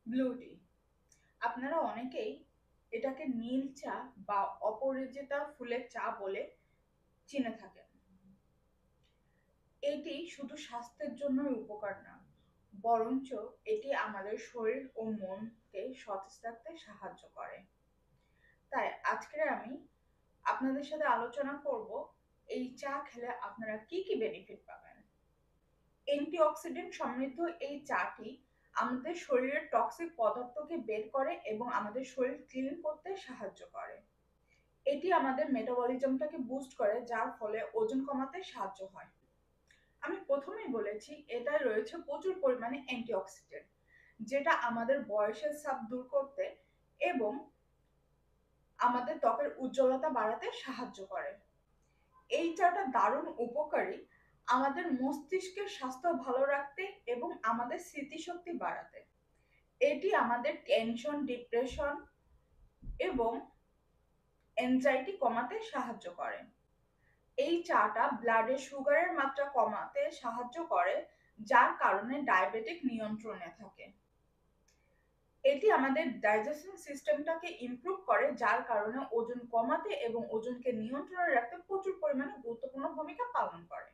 Blue টি। আপনারা অনেকেই এটাকে নীল চা বা অপরাজিতা ফুলের চা বলে চিনে থাকেন। এটি শুধু স্বাস্থ্যের জন্যই উপকার না, বরঞ্চ এটি আমাদের শরীর ও মনকে সতেজ রাখতে সাহায্য করে। তাই আজকে আমি আপনাদের সাথে আলোচনা করব এই চা খেলে আপনারা কি কি বেনিফিট পাবেন। অ্যান্টিঅক্সিডেন্ট সমৃদ্ধ এই চাটি আমাদের শরীরের টক্সিক পদার্থকে বের করে এবং আমাদের শরীর ক্লিন করতে সাহায্য করে। এটি আমাদের মেটাবলিজমটাকে বুস্ট করে, যার ফলে ওজন কমাতে সাহায্য হয়। আমি প্রথমেই বলেছি এটায় রয়েছে প্রচুর পরিমাণে অ্যান্টিঅক্সিডেন্ট, যেটা আমাদের বয়সের ছাপ দূর করতে এবং আমাদের ত্বকের উজ্জ্বলতা বাড়াতে সাহায্য করে। এই চাটা দারুণ উপকারী আমাদের মস্তিষ্কের স্বাস্থ্য ভালো রাখতে এবং আমাদের স্মৃতিশক্তি বাড়াতে। এটি আমাদের টেনশন, ডিপ্রেশন এবং অ্যাংজাইটি কমাতে সাহায্য করে। এই চাটা ব্লাডে সুগারের মাত্রা কমাতে সাহায্য করে, যার কারণে ডায়াবেটিক নিয়ন্ত্রণে থাকে। এটি আমাদের ডাইজেশন সিস্টেমটাকে ইমপ্রুভ করে, যার কারণে ওজন কমাতে এবং ওজনকে নিয়ন্ত্রণে রাখতে প্রচুর পরিমাণে গুরুত্বপূর্ণ ভূমিকা পালন করে।